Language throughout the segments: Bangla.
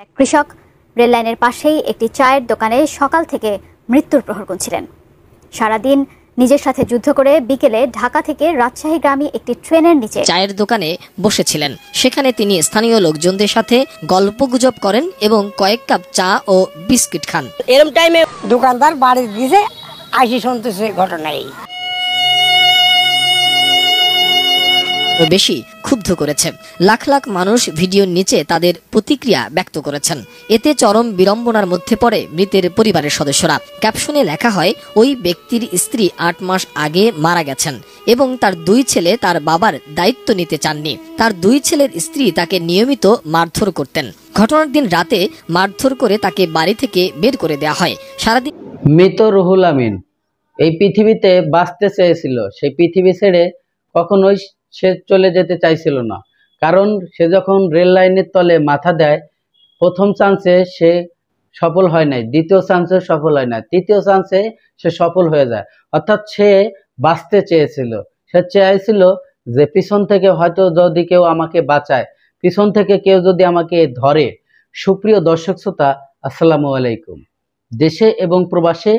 এক কৃষক রেললাইনের পাশেই একটি চায়ের দোকানে সকাল থেকে মৃত্যুর প্রহর গুনছিলেন। সারাদিন নিজের সাথে যুদ্ধ করে বিকেলে ঢাকা থেকে রাজশাহীগামী একটি ট্রেনের নিচে চায়ের দোকানে বসেছিলেন। সেখানে তিনি স্থানীয় লোকজনদের সাথে গল্পগুজব করেন এবং কয়েক কাপ চা ও বিস্কিট খান। এরকম টাইমে দোকানদার বাড়ি দিয়েছে, আইসি শুনতেছে ঘটনাই বেশি ক্ষুব্ধ করেছে। লাখ লাখ মানুষ ভিডিওর নিচে তাদের প্রতিক্রিয়া ব্যক্ত করেছেন। এতে চরম বিড়ম্বনার মধ্যে পড়ে মৃতের পরিবারের সদস্যরা। ক্যাপশনে লেখা হয়, ওই ব্যক্তির স্ত্রী 8 মাস আগে মারা গেছেন এবং তার 2 ছেলে তার বাবার দায়িত্ব নিতে চাননি। তার 2 ছেলের স্ত্রী তাকে নিয়মিত মারধর করতেন। ঘটনার দিন রাতে মারধর করে তাকে বাড়ি থেকে বের করে দেওয়া হয়। সারাদিন মৃত রুহুল আমিন এই পৃথিবীতে বাঁচতে চেয়েছিল, সেই পৃথিবী ছেড়ে কখনোই সে চলে যেতে চাইছিল না। কারণ সে যখন রেল লাইনের তলে মাথা দেয়, প্রথম চান্সে সে সফল হয় নাই, দ্বিতীয় চান্সে সফল হয় না, তৃতীয় চান্সে সে সফল হয়ে যায়। অর্থাৎ সে বাঁচতে চেয়েছিল। সে চেয়েছিল যে পিছন থেকে হয়তো যদি কেউ আমাকে বাঁচায়, পিছন থেকে কেউ যদি আমাকে ধরে। সুপ্রিয় দর্শক শ্রোতা, আসসালামু আলাইকুম। দেশে এবং প্রবাসে,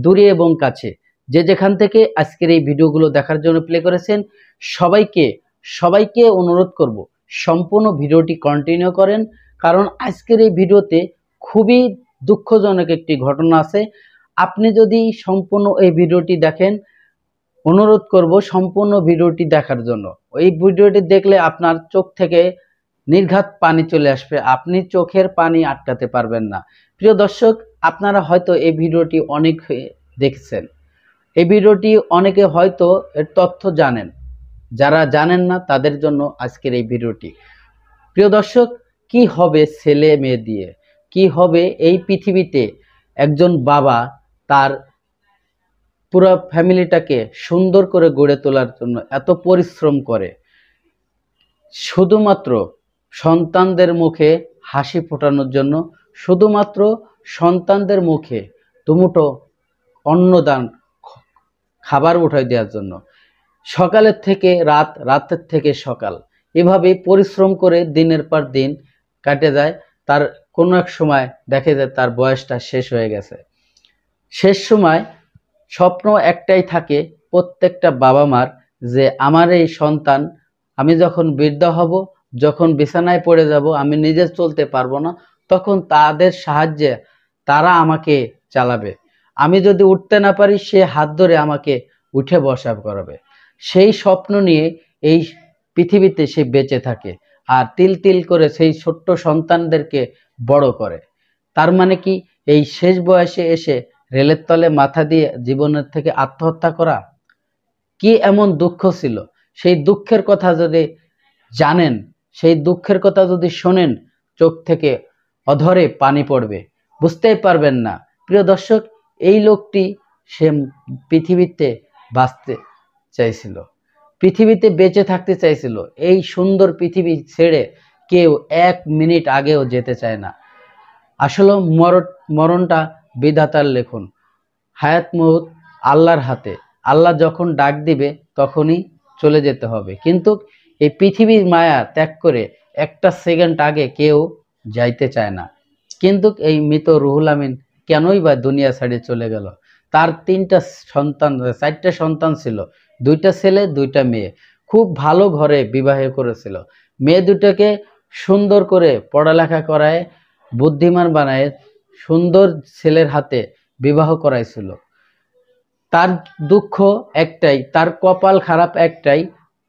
দূরে এবং কাছে, যে যেখান থেকে আজকের এই ভিডিওগুলো দেখার জন্য প্লে করেছেন, সবাইকে অনুরোধ করব সম্পূর্ণ ভিডিওটি কন্টিনিউ করেন। কারণ আজকের এই ভিডিওতে খুবই দুঃখজনক একটি ঘটনা আছে। আপনি যদি সম্পূর্ণ এই ভিডিওটি দেখেন, অনুরোধ করব সম্পূর্ণ ভিডিওটি দেখার জন্য। এই ভিডিওটি দেখলে আপনার চোখ থেকে নির্ঘাত পানি চলে আসবে, আপনি চোখের পানি আটকাতে পারবেন না। প্রিয় দর্শক, আপনারা হয়তো এই ভিডিওটি অনেক দেখছেন, এই ভিডিওটি অনেকে হয়তো এর তথ্য জানেন, যারা জানেন না তাদের জন্য আজকের এই ভিডিওটি। প্রিয় দর্শক, কি হবে ছেলে মেয়ে দিয়ে, কি হবে এই পৃথিবীতে একজন বাবা তার পুরো ফ্যামিলিটাকে সুন্দর করে গড়ে তোলার জন্য এত পরিশ্রম করে, শুধুমাত্র সন্তানদের মুখে হাসি ফোটানোর জন্য, শুধুমাত্র সন্তানদের মুখে দুমুঠো অন্নদান, খাবার উঠাই দেওয়ার জন্য। সকালের থেকে রাত, রাতের থেকে সকাল, এভাবে পরিশ্রম করে দিনের পর দিন কাটে যায়। তার কোনো এক সময় দেখা যায় তার বয়সটা শেষ হয়ে গেছে। শেষ সময় স্বপ্ন একটাই থাকে প্রত্যেকটা বাবা মার, যে আমার এই সন্তান, আমি যখন বৃদ্ধ হব, যখন বিছানায় পড়ে যাব, আমি নিজে চলতে পারবো না, তখন তাদের সাহায্যে তারা আমাকে চালাবে। আমি যদি উঠতে না পারি, সে হাত ধরে আমাকে উঠে বসা করাবে। সেই স্বপ্ন নিয়ে এই পৃথিবীতে সে বেঁচে থাকে, আর তিল তিল করে সেই ছোট্ট সন্তানদেরকে বড় করে। তার মানে কি, এই শেষ বয়সে এসে রেলের তলে মাথা দিয়ে জীবনের থেকে আত্মহত্যা করা? কি এমন দুঃখ ছিল? সেই দুঃখের কথা যদি জানেন, সেই দুঃখের কথা যদি শোনেন, চোখ থেকে অধরে পানি পড়বে, বুঝতেই পারবেন না। প্রিয় দর্শক, এই লোকটি সে পৃথিবীতে বাঁচতে চাইছিল, পৃথিবীতে বেঁচে থাকতে চাইছিল। এই সুন্দর পৃথিবী ছেড়ে কেউ 1 মিনিট আগেও যেতে চায় না। আসলে মরণটা বিধাতার লেখন, হায়াত মউত আল্লাহর হাতে। আল্লাহ যখন ডাক দিবে তখনই চলে যেতে হবে। কিন্তু এই পৃথিবীর মায়া ত্যাগ করে একটা সেকেন্ড আগে কেউ যাইতে চায় না। কিন্তু এই মৃত রুহুল আমিন কেনই বা দুনিয়া ছেড়ে চলে গেল? তার 4টা সন্তান ছিল, 2টা ছেলে 2টা মেয়ে। খুব ভালো ঘরে বিবাহ করেছিল। মেয়ে দুটোকে সুন্দর করে পড়ালেখা করায়, বুদ্ধিমান বানায়, সুন্দর ছেলের হাতে বিবাহ করাইছিল। তার দুঃখ একটাই, তার কপাল খারাপ একটাই,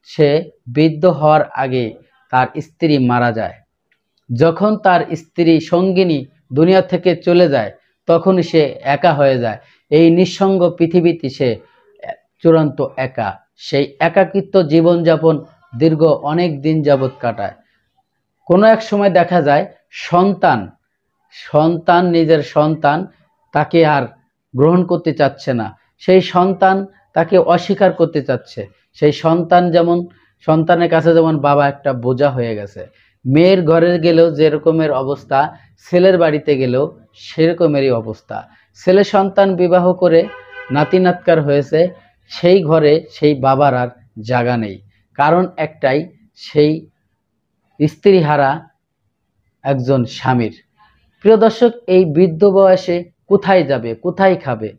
সে বৃদ্ধ হওয়ার আগে তার স্ত্রী মারা যায়। যখন তার স্ত্রী সঙ্গিনী দুনিয়া থেকে চলে যায়, তখন সে একা হয়ে যায়। এই নিঃসঙ্গ পৃথিবীতে সে চূড়ান্ত একা। সেই একাকিত্ব জীবনযাপন দীর্ঘ অনেক দিন যাবৎ কাটায়। কোনো এক সময় দেখা যায় সন্তান নিজের সন্তান তাকে আর গ্রহণ করতে চাচ্ছে না, সেই সন্তান তাকে অস্বীকার করতে চাচ্ছে। সেই সন্তানের কাছে যেমন বাবা একটা বোঝা হয়ে গেছে। মেয়ের ঘরে গেলেও যেরকমের অবস্থা, ছেলের বাড়িতে গেলেও সেরকমেরই অবস্থা। ছেলে সন্তান বিবাহ করে নাতি নাতকার হয়েছে, সেই ঘরে সেই বাবার আর জায়গা নেই। কারণ একটাই, সেই স্ত্রীহারা একজন স্বামীর। প্রিয় দর্শক, এই বৃদ্ধ বয়সে কোথায় যাবে, কোথায় খাবে?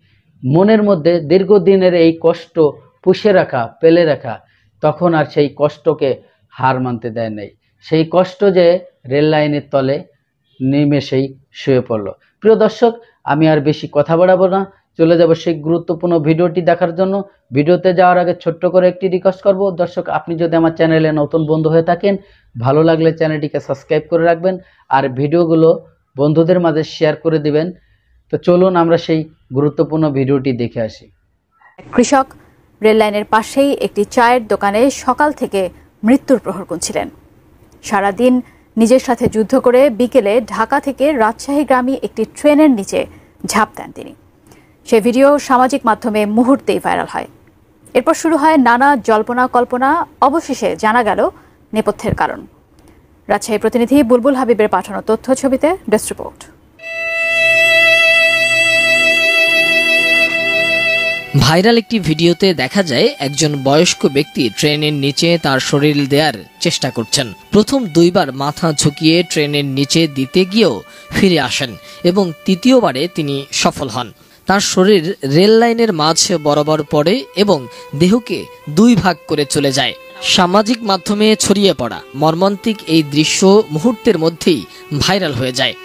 মনের মধ্যে দীর্ঘদিনের এই কষ্ট পুষে রাখা, পেলে রাখা, তখন আর সেই কষ্টকে হার মানতে দেয় নাই। সেই কষ্ট যে রেল লাইনের তলে নিমেষেই শুয়ে পড়ল। প্রিয় দর্শক, আমি আর বেশি কথা বাড়াবো না, চলে যাব সেই গুরুত্বপূর্ণ ভিডিওটি দেখার জন্য। ভিডিওতে যাওয়ার আগে ছোট্ট করে একটি রিকোয়েস্ট করব, দর্শক আপনি যদি আমার চ্যানেলে নতুন বন্ধু হয়ে থাকেন, ভালো লাগলে চ্যানেলটিকে সাবস্ক্রাইব করে রাখবেন আর ভিডিওগুলো বন্ধুদের মাঝে শেয়ার করে দিবেন। তো চলুন আমরা সেই গুরুত্বপূর্ণ ভিডিওটি দেখে আসি। কৃষক রেল লাইনের পাশেই একটি চায়ের দোকানে সকাল থেকে মৃত্যুর প্রহর গুনছিলেন। সারাদিন নিজের সাথে যুদ্ধ করে বিকেলে ঢাকা থেকে রাজশাহীগামী একটি ট্রেনের নিচে ঝাঁপ দেন তিনি। সে ভিডিও সামাজিক মাধ্যমে মুহূর্তেই ভাইরাল হয়। এরপর শুরু হয় নানা জল্পনা কল্পনা, অবশেষে জানা গেল নেপথ্যের কারণ। রাজশাহী প্রতিনিধি বুলবুল হাবিবের পাঠানো তথ্য ছবিতে ডেস্ক রিপোর্ট। ভাইরাল একটি ভিডিওতে দেখা যায় একজন বয়স্ক ব্যক্তি ট্রেনের নিচে তার শরীর দেওয়ার চেষ্টা করছেন। প্রথম দুইবার মাথা ঝুঁকিয়ে ট্রেনের নিচে দিতে গিয়েও ফিরে আসেন এবং তৃতীয়বারে তিনি সফল হন। তার শরীর রেল লাইনের মাঝ বরাবর পড়ে এবং দেহকে দুই ভাগ করে চলে যায়। সামাজিক মাধ্যমে ছড়িয়ে পড়া মর্মান্তিক এই দৃশ্য মুহূর্তের মধ্যেই ভাইরাল হয়ে যায়।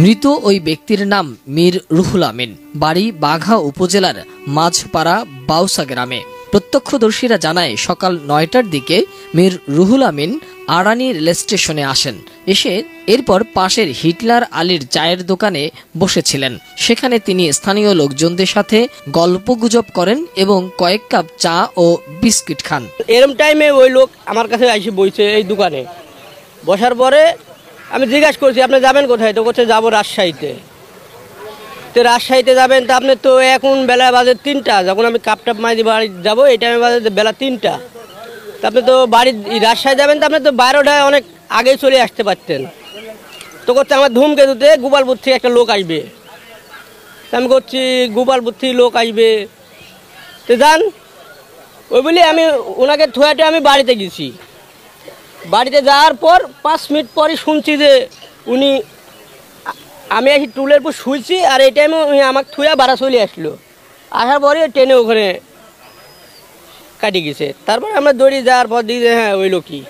মৃত ওই ব্যক্তির নাম মীর রুহুল আমিন, বাড়ি বাঘা উপজেলার মাঝপাড়া বাউসা গ্রামে। প্রত্যক্ষদর্শীরা জানায় সকাল 9টার দিকে মীর রুহুল আমিন আড়ানি রেল স্টেশনে আসেন। এসে এরপর পাশের হিটলার আলীর চায়ের দোকানে বসেছিলেন। সেখানে তিনি স্থানীয় লোকজনদের সাথে গল্পগুজব করেন এবং কয়েক কাপ চা ও বিস্কিট খান। এরম টাইমে ওই লোক আমার কাছে এসে বইছে এই দোকানে। বসার পরে আমি জিজ্ঞাসা করছি, আপনি যাবেন কোথায়? তো করছে যাবো রাজশাহীতে। তো রাজশাহীতে যাবেন, তা আপনি তো এখন বেলা বাজে 3টা, যখন আমি কাপটাপ মাইদি বাড়ি যাবো এই টাইমে বাজে বেলা 3টা। তা আপনি তো বাড়ি রাজশাহী যাবেন, তা আপনি তো 12টায় অনেক আগেই চলে আসতে পারতেন। তো করছে আমার ধূমকেতুতে গোপালপুর থেকে একটা লোক আসবে। তা আমি করছি গোপালপুর থেকে লোক আসবে, তো যান। ওই বলি আমি ওনাকে থুয়াটে আমি বাড়িতে গেছি। বাড়িতে যাওয়ার পর 5 মিনিট পরই শুনছি যে উনি, আমি এসে টুলের উপর শুয়েছি আর এই টাইমে উনি আমাকে থুয়া বাড়া চলে আসলো। আসার পরে ট্রেনে ওখানে কাটি গেছে। তারপরে আমরা দৌড়ি যাওয়ার পর দিই যে হ্যাঁ ওই লোকই।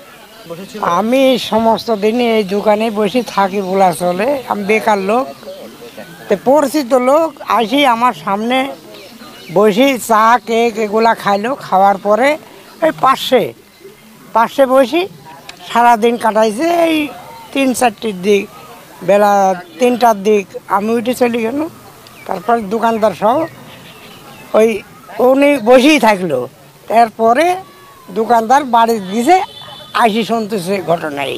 আমি সমস্ত দিনই এই দোকানে বসে থাকি বলা চলে। আমি বেকার লোক, তো পরিচিত লোক আসি আমার সামনে বসি, চা কেক এগুলা খাইলো। খাওয়ার পরে ওই পাশে বসি সারাদিন কাটাইছে। এই 3-4টির দিক, বেলা 3টার দিক আমি উঠে চলে গেল। তারপর দোকানদার সহ ওই উনি বসেই থাকলো। তারপরে দোকানদার বাড়ি দিয়েছে, আসি শুনতেছে ঘটনাই।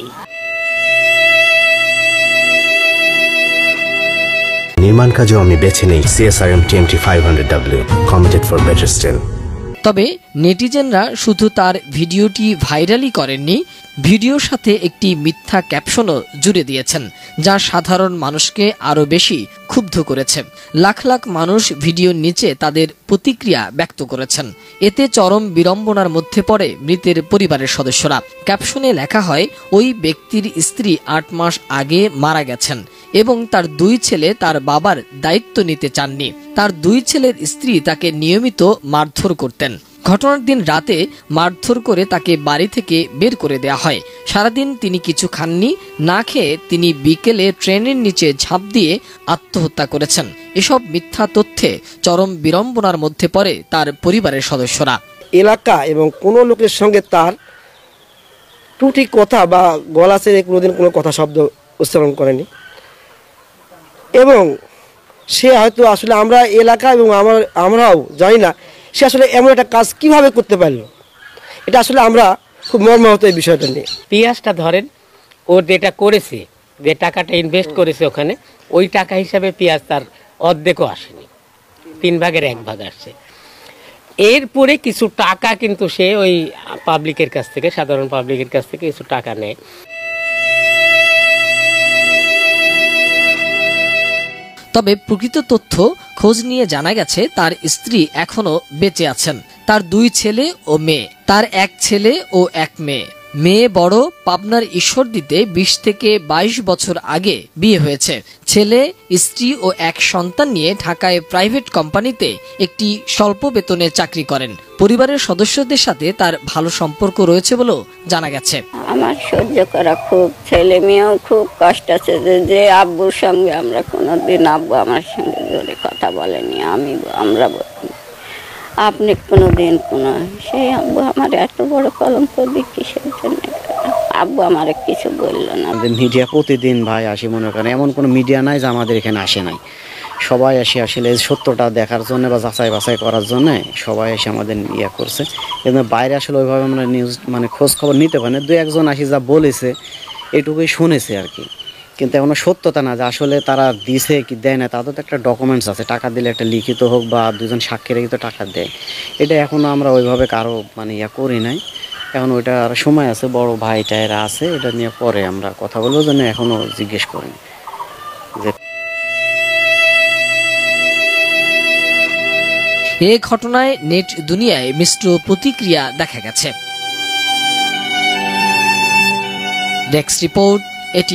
নির্মাণ কাজেও আমি বেছে নেই CSRM TMT 500W, committed for better still। তবে নেটিজেনরা শুধু তার ভিডিওটি ভাইরালই করেননি, ভিডিওর সাথে একটি মিথ্যা ক্যাপশনও জুড়ে দিয়েছেন, যা সাধারণ মানুষকে আরও বেশি ক্ষুব্ধ করেছে। লাখ লাখ মানুষ ভিডিওর নিচে তাদের প্রতিক্রিয়া ব্যক্ত করেছেন। এতে চরম বিড়ম্বনার মধ্যে পড়ে মৃতের পরিবারের সদস্যরা। ক্যাপশনে লেখা হয়, ওই ব্যক্তির স্ত্রী 8 মাস আগে মারা গেছেন এবং তার 2 ছেলে তার বাবার দায়িত্ব নিতে চাননি। তার 2 ছেলের স্ত্রী তাকে নিয়মিত মারধর করতেন। ঘটনার দিন রাতে মারধর করে তাকে বাড়ি থেকে বের করে দেয়া হয়। সারাদিন তিনি কিছু খাননি। না খেয়ে তিনি বিকেলে ট্রেনের নিচে ঝাঁপ দিয়ে আত্মহত্যা করেছেন। এসব মিথ্যা তথ্যে চরম বিড়ম্বনার মধ্যে পড়ে তার পরিবারের সদস্যরা। এলাকা এবং কোনো লোকের সঙ্গে তার টুটি কথা বা গলা ছেড়ে কোনোদিন কোনো কথা শব্দ উচ্চারণ করেনি এবং সে হয়তো আসলে আমরা এলাকা এবং আমরাও জানি না সে আসলে এমন একটা কাজ কিভাবে করতে পারলো। এটা আসলে আমরা খুব মর্মাহত এই বিষয়টা নিয়ে। পেঁয়াজটা ধরেন, ও যেটা করেছে, যে টাকাটা ইনভেস্ট করেছে ওখানে, ওই টাকা হিসাবে পেঁয়াজ তার অর্ধেকও আসেনি, 3 ভাগের 1 ভাগ আসছে। এরপরে কিছু টাকা কিন্তু সে ওই পাবলিকের কাছ থেকে, সাধারণ পাবলিকের কাছ থেকে কিছু টাকা নেয়। তবে প্রকৃত তথ্য খোঁজ নিয়ে জানা গেছে তার স্ত্রী এখনো বেঁচে আছেন। তার 2 ছেলে ও মেয়ে, তার 1 ছেলে ও 1 মেয়ে। মেয়ে বড়, পাবনার ঈশ্বরদীতে 20 থেকে 22 বছর আগে বিয়ে হয়েছে। ছেলে, স্ত্রী ও এক সন্তান নিয়ে ঢাকায় প্রাইভেট কোম্পানিতে একটি স্বল্প বেতনে চাকরি করেন। পরিবারের সদস্যদের সাথে তার ভালো সম্পর্ক রয়েছে বলেও জানা গেছে। আমার সহ্য করা খুব, ছেলে মেয়েও খুব কষ্ট আছে যে আব্বুর সঙ্গে আমরা কোনোদিন, আব্বু আমার সঙ্গে জোরে কথা বলেনি, আমরা আপনি কোনোদিন সেই আব্বু আমার এত বড় কলঙ্ক দিয়ে কিসের জন্য, আব্বু আমার কিছু বললো না। মিডিয়া প্রতিদিন ভাই আসি, মনে করেন এমন কোনো মিডিয়া নাই যে আমাদের এখানে আসে নাই। সবাই আসে আসলে সত্যটা দেখার জন্য বা যাচাই বাছাই করার জন্য সবাই এসে আমাদের ইয়ে করছে। কিন্তু বাইরে আসলে ওইভাবে আমরা নিউজ খোঁজ খবর নিতে পারি না। 2-1 আসি যা বলেছে এটুকুই শুনেছে আর কি, কিন্তু এখনো সত্যতা না যে আসলে তারা দিছে কি দেয় না। তাদের তো একটা ডকুমেন্টস আছে, টাকা দিলে একটা লিখিত হোক বা 2জন সাক্ষী রেখে তো টাকা দেয়। এটা এখনো আমরা ওইভাবে কারো ইয়া করি নাই। এখন ওইটা আর সময় আছে, বড় ভাই টাইরা আছে, এটা নিয়ে পরে আমরা কথা বলবো, যেন এখনো জিজ্ঞেস করিনি। এ ঘটনায় নেট দুনিয়ায় মিশ্র প্রতিক্রিয়া দেখা গেছে। Desk report, ATN।